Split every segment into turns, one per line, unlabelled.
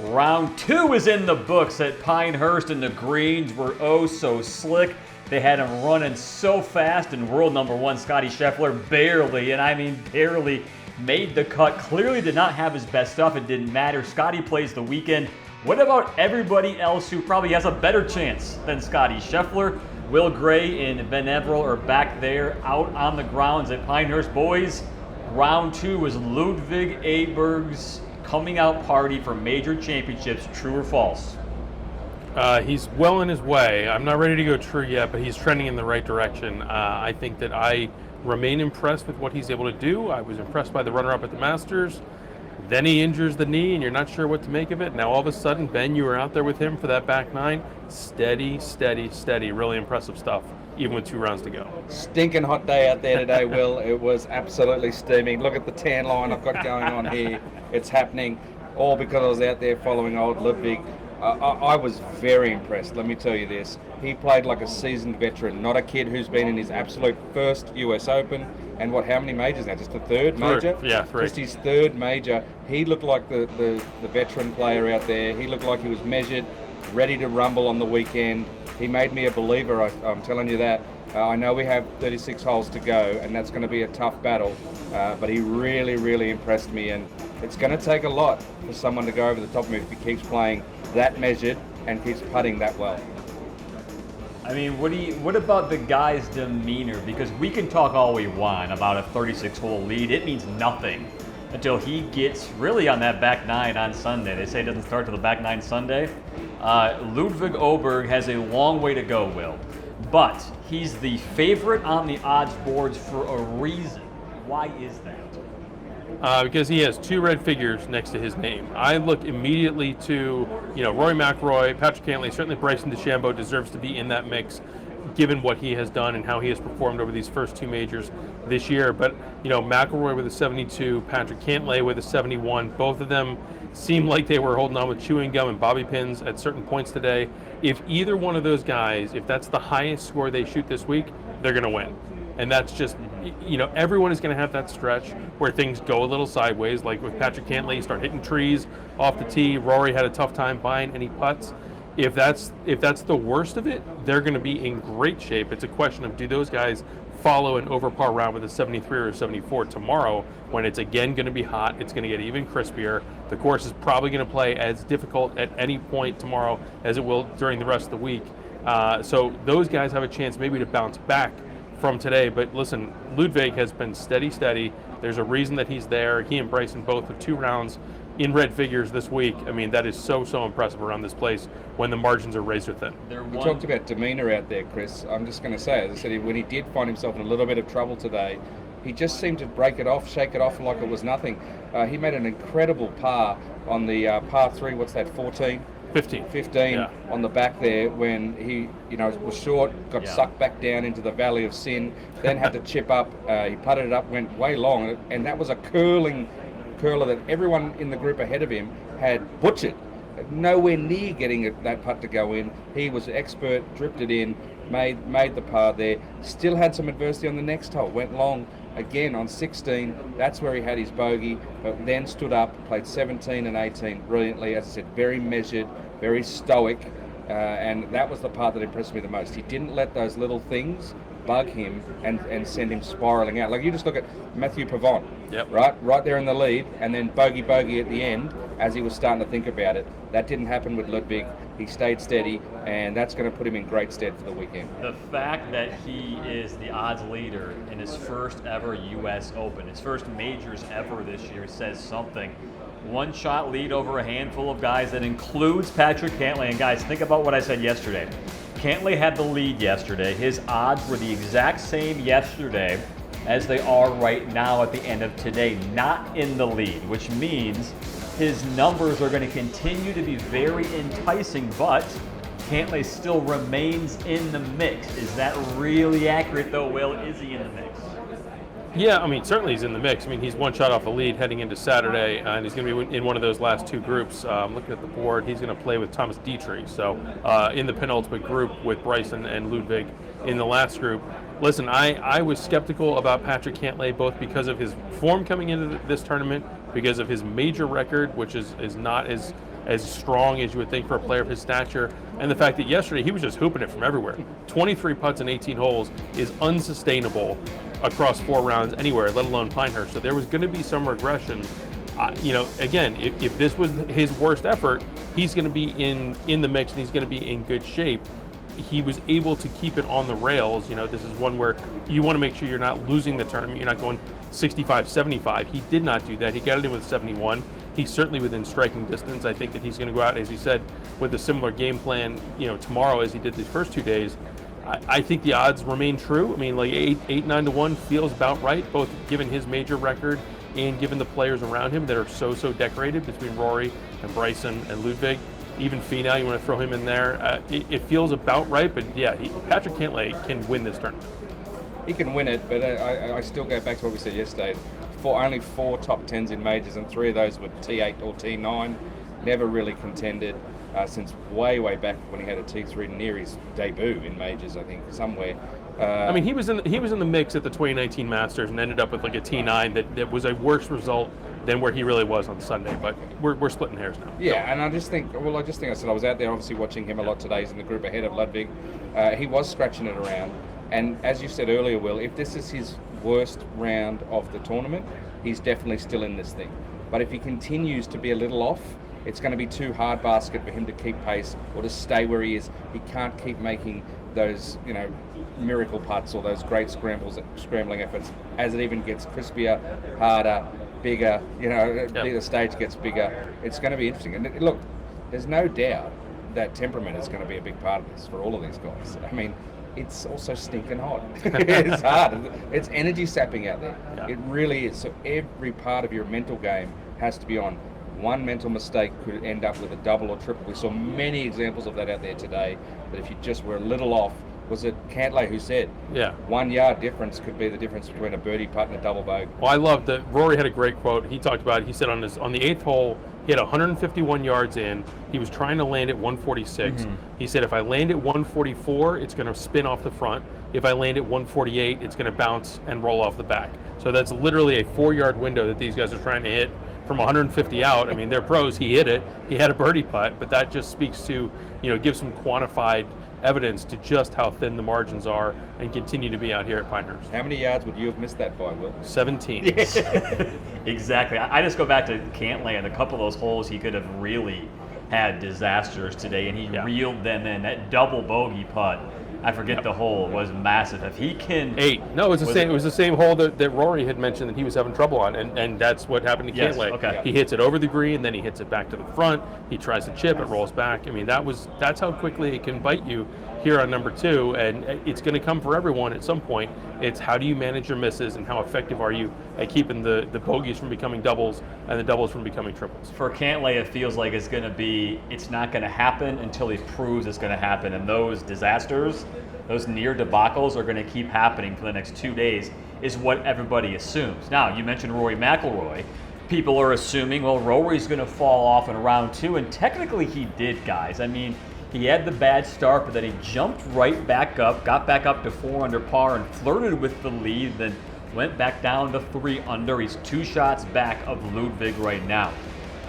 Round 2 is in the books at Pinehurst, and the greens were oh so slick. They had him running so fast, and world number 1 Scottie Scheffler barely, and I mean barely, made the cut. Clearly did not have his best stuff. It didn't matter. Scottie plays the weekend. What about everybody else who probably has a better chance than Scottie? Scheffler, Will Gray, and Ben Everill are back there out on the grounds at Pinehurst. Boys, round 2 was Ludvig Aberg's coming out party for major championships. True or false?
He's well in his way. I'm not ready to go true yet, but he's trending in the right direction. I think that I remain impressed with what he's able to do. I was impressed by the runner-up at the Masters. Then he injures the knee, and you're not sure what to make of it. Now all of a sudden, Ben, you were out there with him for that back nine. Steady, steady, steady. Really impressive stuff, even with 2 rounds to go.
Stinking hot day out there today, Will. It was absolutely steaming. Look at the tan line I've got going on here. It's happening all because I was out there following old Ludwig. I was very impressed, let me tell you this. He played like a seasoned veteran, not a kid who's been in his absolute first US Open. And how many majors now? Just the third major?
Yeah, 3.
Just his third major. He looked like the veteran player out there. He looked like he was measured, ready to rumble on the weekend. He made me a believer, I'm telling you that. I know we have 36 holes to go, and that's going to be a tough battle. But he really, really impressed me. And it's going to take a lot for someone to go over the top of him if he keeps playing that measured and keeps putting that well.
I mean, what about the guy's demeanor? Because we can talk all we want about a 36-hole lead. It means nothing until he gets really on that back nine on Sunday. They say it doesn't start till the back nine Sunday. Ludvig Aberg has a long way to go, Will. But he's the favorite on the odds boards for a reason. Why is that?
Because he has 2 red figures next to his name. I look immediately to, Rory McIlroy, Patrick Cantlay, certainly Bryson DeChambeau deserves to be in that mix, given what he has done and how he has performed over these first 2 majors this year. But, McIlroy with a 72, Patrick Cantlay with a 71, both of them seemed like they were holding on with chewing gum and bobby pins at certain points today. If either one of those guys, if that's the highest score they shoot this week, they're going to win. And that's just, everyone is going to have that stretch where things go a little sideways. Like with Patrick Cantlay, you start hitting trees off the tee. Rory had a tough time buying any putts. If that's the worst of it, they're going to be in great shape. It's a question of, do those guys follow an over par round with a 73 or a 74 tomorrow when it's again going to be hot, it's going to get even crispier. The course is probably going to play as difficult at any point tomorrow as it will during the rest of the week. So those guys have a chance maybe to bounce back from today. But listen, Ludwig has been steady. There's a reason that he's there. He and Bryson both with 2 rounds in red figures this week. I mean, that is so impressive around this place when the margins are razor thin.
We talked about demeanor out there, Chris. I'm just going to say, as I said, when he did find himself in a little bit of trouble today, he just seemed to break it off, shake it off like it was nothing. He made an incredible par on the par 3, what's that, 14?
15
yeah. On the back there when he was short, got sucked back down into the valley of sin, then had to chip up. He putted it up, went way long, and that was a curler that everyone in the group ahead of him had butchered. Nowhere near getting that putt to go in. He was expert, dripped it in, made the par there. Still had some adversity on the next hole, went long again on 16. That's where he had his bogey, but then stood up, played 17 and 18 brilliantly. As I said, very measured, very stoic, and that was the part that impressed me the most. He didn't let those little things bug him and send him spiraling out. Like, you just look at Matthew Pavon, right there in the lead, and then bogey at the end as he was starting to think about it. That didn't happen with Ludwig. He stayed steady, and that's going to put him in great stead for the weekend.
The fact that he is the odds leader in his first ever US Open, his first majors ever this year, says something. 1-shot lead over a handful of guys that includes Patrick Cantlay. And guys, think about what I said yesterday. Cantlay had the lead yesterday. His odds were the exact same yesterday as they are right now at the end of today, not in the lead, which means his numbers are going to continue to be very enticing, but Cantlay still remains in the mix. Is that really accurate, though, Will? Is he in the mix?
Yeah, I mean, certainly he's in the mix. I mean, he's 1 shot off the lead heading into Saturday, and he's going to be in one of those last 2 groups. Looking at the board, he's going to play with Thomas Dietrich. So in the penultimate group with Bryson and Ludwig in the last group. Listen, I was skeptical about Patrick Cantlay, both because of his form coming into this tournament, because of his major record, which is not as as strong as you would think for a player of his stature. And the fact that yesterday he was just hooping it from everywhere. 23 putts in 18 holes is unsustainable across 4 rounds anywhere, let alone Pinehurst. So there was going to be some regression. Again, if this was his worst effort, he's going to be in the mix and he's going to be in good shape. He was able to keep it on the rails. This is one where you want to make sure you're not losing the tournament. You're not going 65, 75. He did not do that. He got it in with 71. He's certainly within striking distance. I think that he's going to go out, as he said, with a similar game plan, tomorrow as he did these first 2 days. I think the odds remain true. I mean, like 9 to 1 feels about right, both given his major record and given the players around him that are so decorated between Rory and Bryson and Ludvig. Even Finau, you want to throw him in there. It feels about right, but yeah, Patrick Cantlay can win this tournament.
He can win it, but I still go back to what we said yesterday. Only 4 top 10s in majors, and 3 of those were T8 or T9. Never really contended since way back when he had a T3 near his debut in majors, I think, somewhere.
He was in the mix at the 2019 Masters and ended up with like a T9 that was a worse result than where he really was on Sunday, but we're splitting hairs now.
Yeah, and I think I said I was out there obviously watching him a lot today. He's in the group ahead of Ludvig. He was scratching it around, and as you said earlier, Will, if this is his worst round of the tournament, he's definitely still in this thing. But if he continues to be a little off, it's going to be too hard basket for him to keep pace or to stay where he is. He can't keep making those, miracle putts or those great scrambling efforts as it even gets crispier, harder, bigger, the stage gets bigger. It's going to be interesting. And look, there's no doubt that temperament is going to be a big part of this for all of these guys. I mean, it's also stinking hot. It's hard. It's energy sapping out there. Yeah. It really is. So every part of your mental game has to be on. One mental mistake could end up with a double or triple. We saw many examples of that out there today, that if you just were a little off, was it Cantlay who said, 1 yard difference could be the difference between a birdie putt and a double bogey?
Well, I love that. Rory had a great quote. He talked about it. He said on the 8th hole, he had 151 yards in. He was trying to land at 146. Mm-hmm. He said, if I land at 144, it's going to spin off the front. If I land at 148, it's going to bounce and roll off the back. So that's literally a 4-yard window that these guys are trying to hit from 150 out. I mean, they're pros. He hit it. He had a birdie putt, but that just speaks to, gives some quantified evidence to just how thin the margins are and continue to be out here at Pinehurst.
How many yards would you have missed that by, Will?
17.
Exactly. I just go back to Cantlay and a couple of those holes he could have really had disasters today, and he reeled them in. That double bogey putt, I forget the hole, was massive. If he can...
8. No, it was the same hole that Rory had mentioned that he was having trouble on, and that's what happened to Cantlay.
Okay.
He hits it over the green, then he hits it back to the front. He tries to chip, it rolls back. I mean, that's how quickly it can bite you here on number 2, and it's going to come for everyone at some point. It's how do you manage your misses and how effective are you at keeping the bogeys from becoming doubles and the doubles from becoming triples.
For Cantlay, it feels like it's not going to happen until he proves it's going to happen, and those disasters, those near debacles are going to keep happening for the next 2 days is what everybody assumes. Now, you mentioned Rory McIlroy. People are assuming, well, Rory's going to fall off in round 2, and technically he did, guys. I mean, he had the bad start, but then he jumped right back up, got back up to 4 under par and flirted with the lead, then went back down to 3 under. He's 2 shots back of Ludvig right now.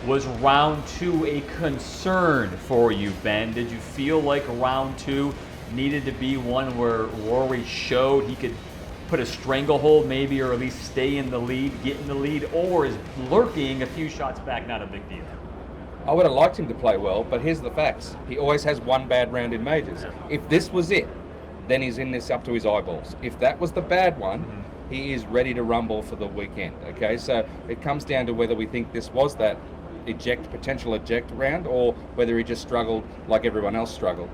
Was round 2 a concern for you, Ben? Did you feel like round 2 needed to be one where Rory showed he could put a stranglehold maybe, or at least stay in the lead, get in the lead, or is lurking a few shots back not a big deal?
I would have liked him to play well, but here's the facts. He always has one bad round in majors. Yeah. If this was it, then he's in this up to his eyeballs. If that was the bad one, he is ready to rumble for the weekend. Okay, so it comes down to whether we think this was that potential eject round, or whether he just struggled like everyone else struggled.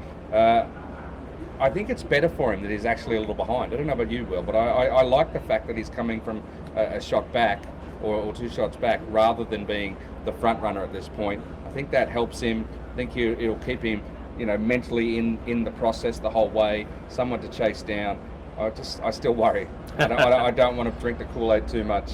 I think it's better for him that he's actually a little behind. I don't know about you, Will, but I like the fact that he's coming from a shot back or 2 shots back rather than being the front runner at this point. I think that helps him. I think it'll keep him, mentally in the process the whole way. Someone to chase down. I still worry. I don't want to drink the Kool-Aid too much.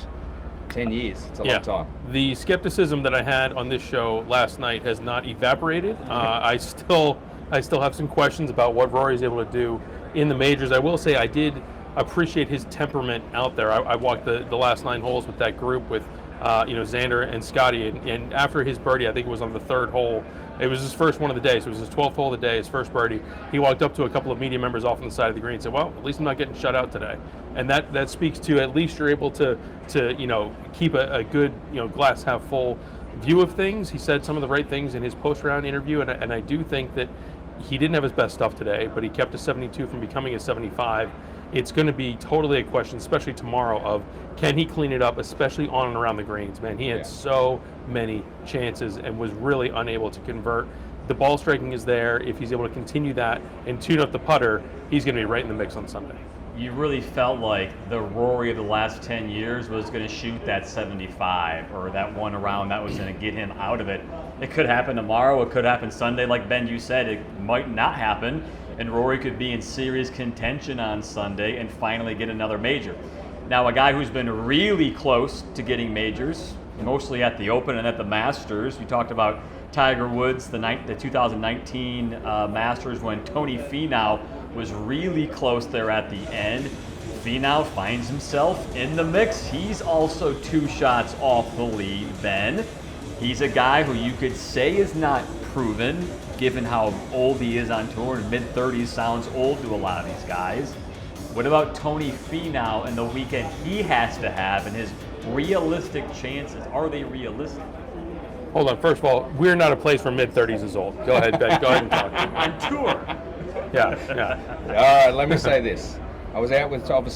10 years, it's a long time.
The skepticism that I had on this show last night has not evaporated. I still have some questions about what Rory's able to do in the majors. I will say I did appreciate his temperament out there. I walked the last 9 holes with that group with Xander and Scotty. And after his birdie, I think it was on the third hole, it was his first one of the day, so it was his 12th hole of the day, his first birdie. He walked up to a couple of media members off on the side of the green and said, well, at least I'm not getting shut out today. And that speaks to at least you're able to keep a good, glass half full view of things. He said some of the right things in his post-round interview, and I do think that he didn't have his best stuff today, but he kept a 72 from becoming a 75. It's going to be totally a question, especially tomorrow, of can he clean it up, especially on and around the greens. Man, he had so many chances and was really unable to convert. The ball striking is there. If he's able to continue that and tune up the putter, he's going to be right in the mix on Sunday.
You really felt like the Rory of the last 10 years was going to shoot that 75 or that one around that was going to get him out of it. It could happen tomorrow. It could happen Sunday. Like Ben, you said, it might not happen, and Rory could be in serious contention on Sunday and finally get another major. Now, a guy who's been really close to getting majors, mostly at the Open and at the Masters. You talked about Tiger Woods, the 2019 Masters, when Tony Finau was really close there at the end. Finau finds himself in the mix. He's also 2 shots off the lead, Ben. He's a guy who you could say is not proven, given how old he is on tour, and mid-30s sounds old to a lot of these guys. What about Tony Finau and the weekend he has to have and his realistic chances? Are they realistic?
Hold on. First of all, we're not a place where mid-30s is old. Go ahead, Ben. Go ahead and talk.
On tour.
Yeah.
All right, let me say this. I was out with Tony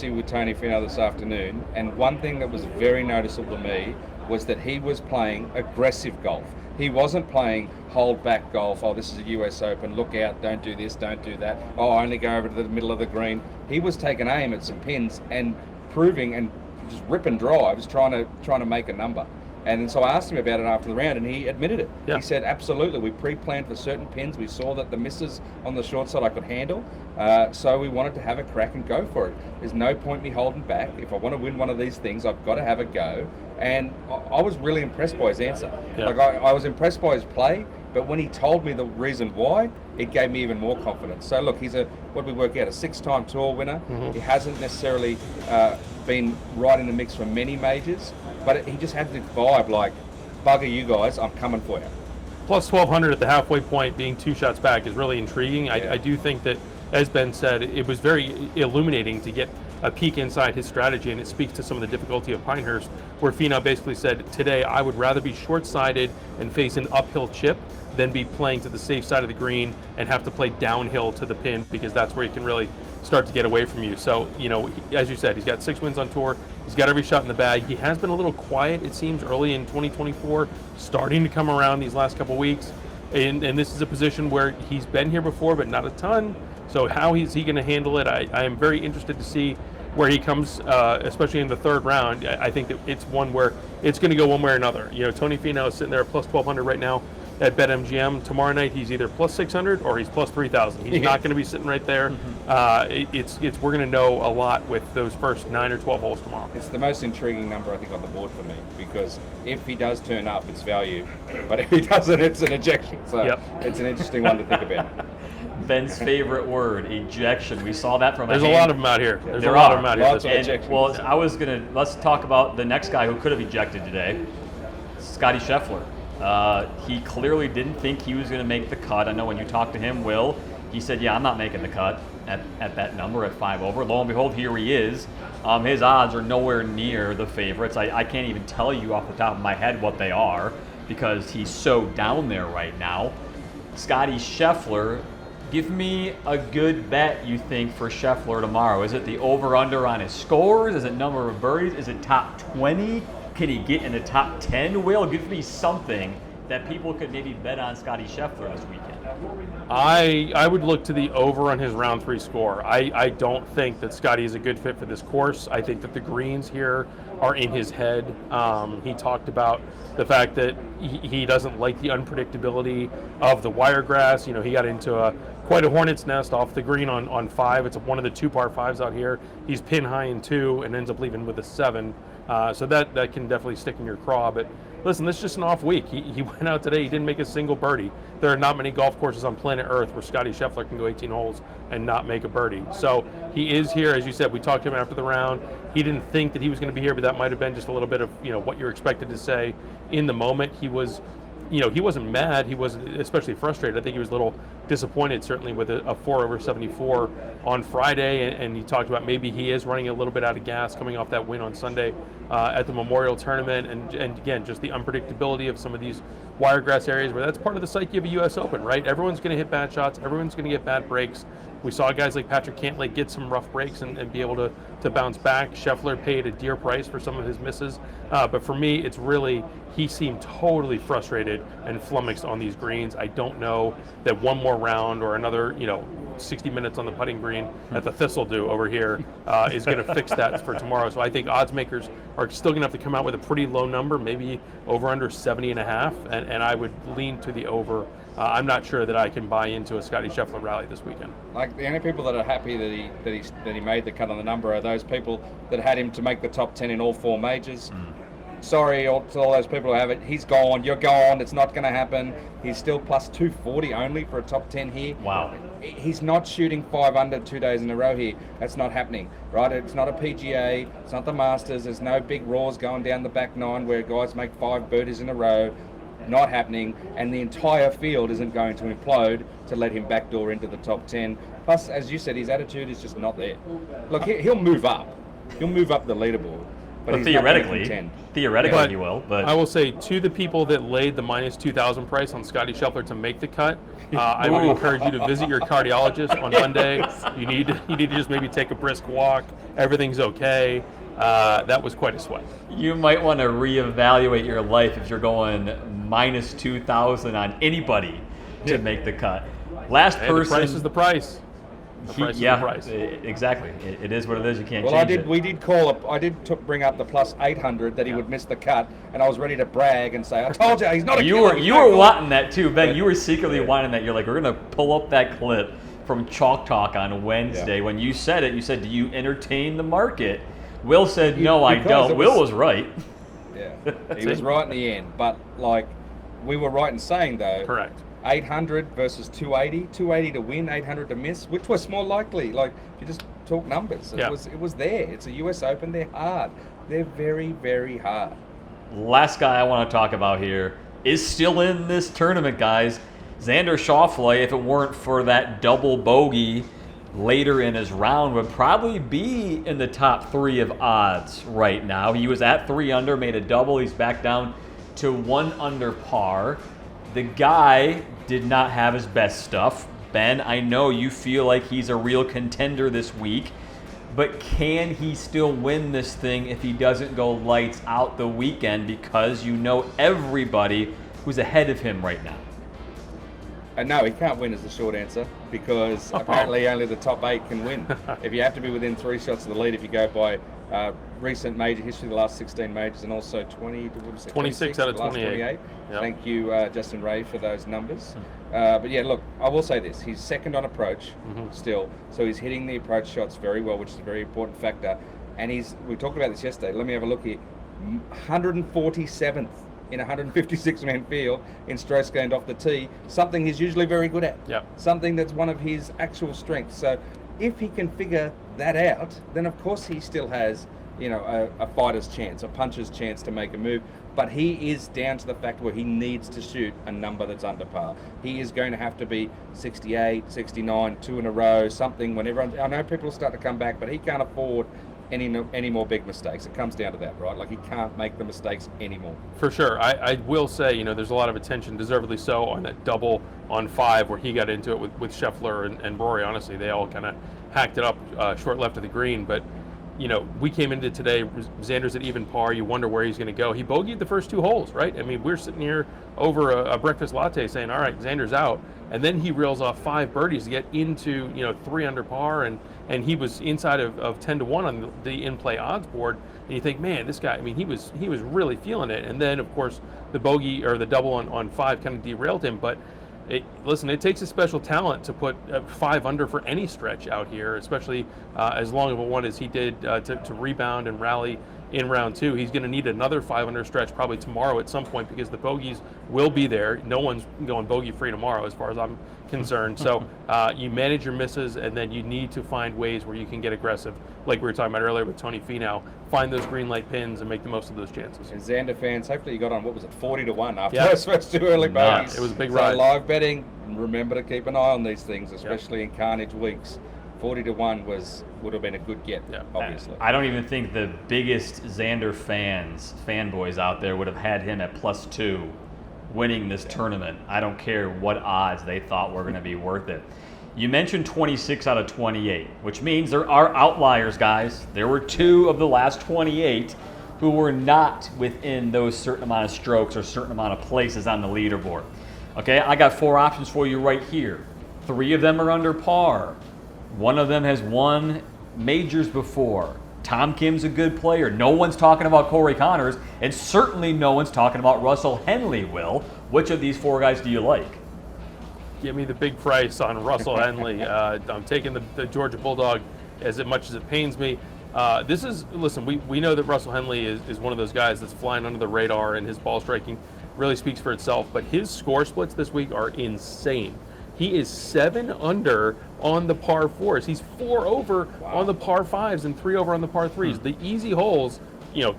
Finau this afternoon, and one thing that was very noticeable to me was that he was playing aggressive golf. He wasn't playing hold back golf. Oh, this is a US Open. Look out! Don't do this. Don't do that. Oh, I only go over to the middle of the green. He was taking aim at some pins and proving and just ripping drives, trying to make a number. And so I asked him about it after the round, and he admitted it.
Yeah.
He said, absolutely, we pre-planned for certain pins. We saw that the misses on the short side I could handle, so we wanted to have a crack and go for it. There's no point me holding back. If I want to win one of these things, I've got to have a go. And I was really impressed by his answer.
Yeah.
Like I was impressed by his play, but when he told me the reason why, it gave me even more confidence. So look, he's what did we work out, a 6-time tour winner. Mm-hmm. He hasn't necessarily been right in the mix for many majors, but he just had this vibe like, bugger you guys, I'm coming for you.
Plus 1,200 at the halfway point, being 2 shots back, is really intriguing.
Yeah.
I do think that, as Ben said, it was very illuminating to get a peek inside his strategy, and it speaks to some of the difficulty of Pinehurst, where Finau basically said, today I would rather be short-sided and face an uphill chip than be playing to the safe side of the green and have to play downhill to the pin, because that's where he can really start to get away from you. So, as you said, he's got 6 wins on tour. He's got every shot in the bag. He has been a little quiet, it seems, early in 2024, starting to come around these last couple weeks. And this is a position where he's been here before, but not a ton. So how is he going to handle it? I am very interested to see where he comes, especially in the third round. I think that it's one where it's going to go one way or another. Tony Finau is sitting there at plus 1,200 right now at BetMGM. Tomorrow night he's either plus 600 or he's plus 3,000. He's not going to be sitting right there. Mm-hmm. We're going to know a lot with those first 9 or 12 holes tomorrow.
It's the most intriguing number I think on the board for me, because if he does turn up, it's value, but if he doesn't, it's an ejection. So It's an interesting one to think about.
Ben's favorite word, ejection. We saw that from
There's a lot of them out here. There's a lot of them out here.
Lots of ejections.
Let's talk about the next guy who could have ejected today, Scotty Scheffler. He clearly didn't think he was going to make the cut. I know when you talked to him, Will, he said, yeah, I'm not making the cut at that number at 5 over. Lo and behold, here he is. His odds are nowhere near the favorites. I can't even tell you off the top of my head what they are, because he's so down there right now. Scotty Scheffler, give me a good bet, you think, for Scheffler tomorrow. Is it the over-under on his scores? Is it number of birdies? Is it top 20? Can he get in the top 10? Will, give me something that people could maybe bet on Scotty Scheffler this weekend.
I would look to the over on his round 3 score. I don't think that Scotty is a good fit for this course. I think that the greens here are in his head. He talked about the fact that he doesn't like the unpredictability of the Wiregrass. He got into quite a hornet's nest off the green on 5. It's one of the 2 par 5s out here. He's pin high in 2 and ends up leaving with a 7. So that can definitely stick in your craw. But listen, this is just an off week. He went out today, he didn't make a single birdie. There are not many golf courses on planet Earth where Scotty Scheffler can go 18 holes and not make a birdie. So he is here, as you said. We talked to him after the round. He didn't think that he was going to be here, but that might have been just a little bit of what you're expected to say in the moment. He was, he wasn't mad. He wasn't especially frustrated. I think he was a little disappointed, certainly with a 4/74 on Friday, and he talked about maybe he is running a little bit out of gas coming off that win on Sunday at the Memorial Tournament, and again, just the unpredictability of some of these wiregrass areas where that's part of the psyche of a U.S. Open, right? Everyone's going to hit bad shots. Everyone's going to get bad breaks. We saw guys like Patrick Cantlay get some rough breaks and be able to bounce back. Scheffler paid a dear price for some of his misses. But for me, it's really, he seemed totally frustrated and flummoxed on these greens. I don't know that one more round or another, 60 minutes on the putting green at the Thistle do over here is going to fix that for tomorrow. So I think odds makers are still going to have to come out with a pretty low number, maybe over under 70.5, and I would lean to the over. I'm not sure that I can buy into a Scotty Scheffler rally this weekend.
Like, the only people that are happy that he made the cut on the number are those people that had him to make the top 10 in all 4 majors. Sorry to all those people who have it. He's gone. You're gone. It's not going to happen. He's still plus 240 only for a top 10 here.
Wow.
He's not shooting 5 under 2 days in a row here. That's not happening, right? It's not a PGA. It's not the Masters. There's no big roars going down the back 9 where guys make 5 birdies in a row. Not happening, and the entire field isn't going to implode to let him backdoor into the top 10. Plus, as you said, his attitude is just not there. Look, he'll move up. He'll move up the leaderboard. But
theoretically,
Yeah.
he will. But
I will say, to the people that laid the minus 2,000 price on Scotty Scheffler to make the cut, I would encourage you to visit your cardiologist on Monday. You need to just maybe take a brisk walk. Everything's okay. That was quite a sweat.
you might want to reevaluate your life if you're going minus 2,000 on anybody to make the cut. Last person.
The price is the price. The price is the price.
Exactly. It is what it is. You can't
Well,
change it.
we did call up. I did bring up the plus 800 that he would miss the cut, and I was ready to brag and say, "I told you, he's not a killer."
You were wanting that too, Ben. You were secretly wanting that. You're like, we're gonna pull up that clip from Chalk Talk on Wednesday. When you said it, you said, "Do you entertain the market?" Will said, "No, I don't." Will was right.
Yeah, he was right in the end, but like we were right in saying though.
Correct.
800 versus 280, 280 to win, 800 to miss. Which was more likely? Like, if you just talk numbers, it was there. It's a U.S. Open. They're hard. They're very, very hard.
Last guy I want to talk about here is still in this tournament, guys. Xander Schauffele, if it weren't for that double bogey later in his round, would probably be in the top 3 of odds right now. He was at 3 under, made a double. He's back down to 1 under par. The guy did not have his best stuff. Ben, I know you feel like he's a real contender this week, but can he still win this thing if he doesn't go lights out the weekend, because you know everybody who's ahead of him right now?
No, he can't win is the short answer, because apparently only the top 8 can win. If you have to be within 3 shots of the lead, if you go by recent major history, the last 16 majors, and also
26 out of 28.
Yep. Thank you, Justin Ray, for those numbers. But yeah, look, I will say this. He's second on approach still, so he's hitting the approach shots very well, which is a very important factor. And we talked about this yesterday. Let me have a look here. 147th in a 156-man field in strokes gained off the tee, something he's usually very good at.
Yep.
Something that's one of his actual strengths. So if he can figure that out, then of course he still has, a fighter's chance, a puncher's chance to make a move. But he is down to the fact where he needs to shoot a number that's under par. He is going to have to be 68, 69, 2 in a row, something when everyone, I know people will start to come back, but he can't afford any more big mistakes. It comes down to that, right? Like, he can't make the mistakes anymore.
For sure. I will say, there's a lot of attention, deservedly so, on that double on 5 where he got into it with Scheffler and Rory. Honestly, they all kind of hacked it up short left of the green. But, we came into today, Xander's at even par. You wonder where he's going to go. He bogeyed the first 2 holes, right? I mean, we're sitting here over a breakfast latte saying, all right, Xander's out. And then he reels off 5 birdies to get into, 3 under par, and he was inside of 10 to 1 on the in-play odds board. And you think, man, this guy, I mean, he was really feeling it. And then, of course, the bogey or the double on 5 kind of derailed him. But listen, it takes a special talent to put 5 under for any stretch out here, especially as long of a one as he did to rebound and rally in round 2. He's going to need another 500 stretch probably tomorrow at some point because the bogeys will be there. No one's going bogey free tomorrow as far as I'm concerned. So you manage your misses, and then you need to find ways where you can get aggressive, like we were talking about earlier with Tony Finau. Find those green light pins and make the most of those chances.
And Xander fans, hopefully you got on, 40-1 after those first 2 early bogeys.
It was a big
so
ride.
Live betting, remember to keep an eye on these things, especially in carnage weeks. 40-1 would have been a good get, obviously.
I don't even think the biggest Xander fanboys out there would have had him at +2 winning this tournament. I don't care what odds they thought were going to be worth it. You mentioned 26 out of 28, which means there are outliers, guys. There were 2 of the last 28 who were not within those certain amount of strokes or certain amount of places on the leaderboard. Okay, I got 4 options for you right here. 3 of them are under par. 1 of them has won majors before. Tom Kim's a good player. No one's talking about Corey Connors, and certainly no one's talking about Russell Henley, Will. Which of these 4 guys do you like?
Give me the big price on Russell Henley. I'm taking the Georgia Bulldog as much as it pains me. Listen, we know that Russell Henley is one of those guys that's flying under the radar, and his ball striking really speaks for itself. But his score splits this week are insane. He is 7 under on the par 4s. He's 4 over on the par 5s and 3 over on the par 3s. The easy holes,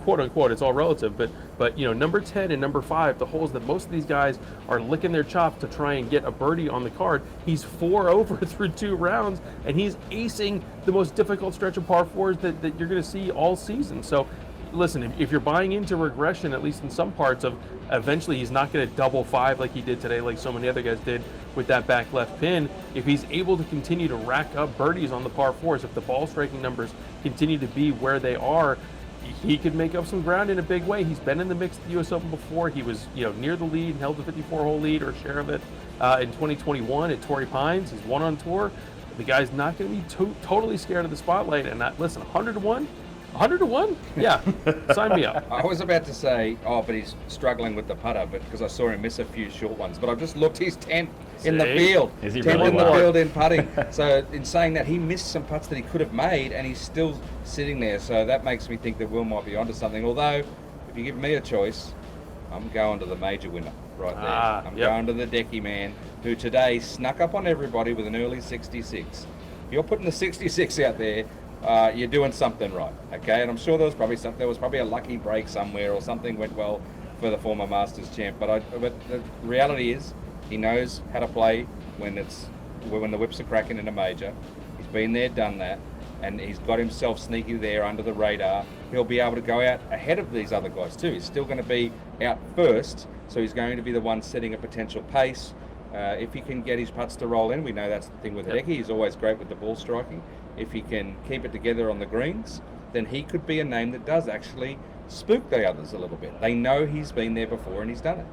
quote unquote, it's all relative, but number 10 and number 5, the holes that most of these guys are licking their chops to try and get a birdie on the card, he's 4 over through 2 rounds, and he's acing the most difficult stretch of par 4s that you're going to see all season. So listen, if you're buying into regression, at least in some parts of eventually he's not going to double 5 like he did today, like so many other guys did with that back left pin. If he's able to continue to rack up birdies on the par 4s, if the ball striking numbers continue to be where they are, he could make up some ground in a big way. He's been in the mix at the U.S. Open before. He was near the lead and held the 54-hole lead or share of it in 2021 at Torrey Pines. He's won on tour. The guy's not going to be totally scared of the spotlight. And listen, 100-1? 100-1? Yeah, sign me up.
I was about to say, but he's struggling with the putter, but because I saw him miss a few short ones. But I've just looked, he's 10th in the field.
Is he
10th
really?
in the field in putting. So in saying that, he missed some putts that he could have made, and he's still sitting there. So that makes me think that Will might be onto something. Although, if you give me a choice, I'm going to the major winner right there. I'm going to the Hideki man, who today snuck up on everybody with an early 66. If you're putting the 66 out there, you're doing something right, okay? And I'm sure there was probably a lucky break somewhere, or something went well for the former Masters champ. But the reality is, he knows how to play when the whips are cracking in a major. He's been there, done that, and he's got himself sneaky there under the radar. He'll be able to go out ahead of these other guys too. He's still going to be out first, so he's going to be the one setting a potential pace. If he can get his putts to roll in, we know that's the thing with Hideki. He's always great with the ball striking. If he can keep it together on the greens, then he could be a name that does actually spook the others a little bit. They know he's been there before and he's done it.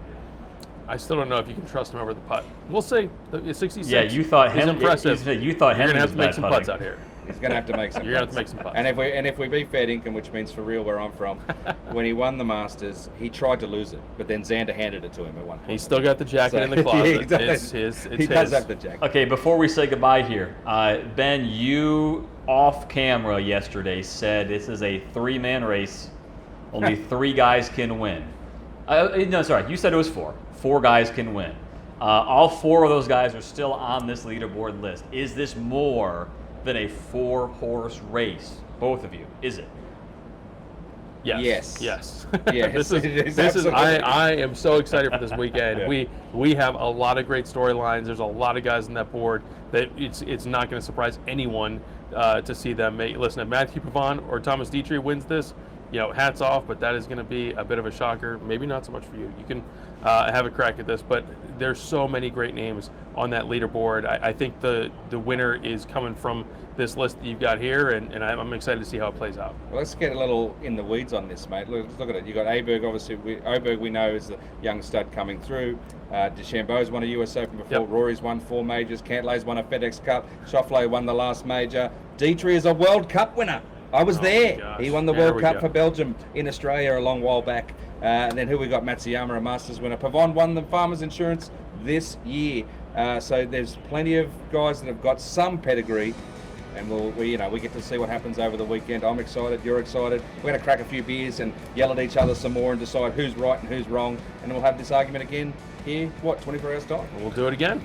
I still don't know if you can trust him over the putt. We'll see. The 66.
Yeah, you thought
Henley
impressive. You thought Henley
You're gonna have
was
to make
bad
some
putting.
putts out here.
He's going to have to make some.
You're going to have to make some putts.
And if we be fair dinkum, which means for real where I'm from, when he won the Masters, he tried to lose it, but then Xander handed it to him at one point.
He's still got the jacket in the closet.
He does have the jacket.
Okay, before we say goodbye here, Ben, you off camera yesterday said this is a 3-man race. Only 3 guys can win. No, sorry, you said it was 4. 4 guys can win. All 4 of those guys are still on this leaderboard list. Is this more than a 4-horse race? Both of you, is it?
Yes.
Yes.
Yes.
I am so excited for this weekend. Yeah. We have a lot of great storylines. There's a lot of guys on that board that it's not going to surprise anyone to see them make. Listen, if Matthew Pavon or Thomas Dietrich wins this, hats off, but that is going to be a bit of a shocker. Maybe not so much for you. You can have a crack at this, but there's so many great names on that leaderboard. I think the winner is coming from this list that you've got here, and I'm excited to see how it plays out.
Well, let's get a little in the weeds on this, mate. Look at it. You got Aberg, obviously. Aberg we know is the young stud coming through. DeChambeau's won a US Open before. Yep. Rory's won 4 majors. Cantlay's won a FedEx Cup. Schauffele won the last major. Dietrich is a World Cup winner. I was there. He won the World Cup for Belgium in Australia a long while back. And then who we got? Matsuyama, a Masters winner. Pavon won the Farmers Insurance this year. So there's plenty of guys that have got some pedigree. and we get to see what happens over the weekend. I'm excited, you're excited. We're going to crack a few beers and yell at each other some more and decide who's right and who's wrong, and we'll have this argument again here, 24 hours time?
We'll do it again.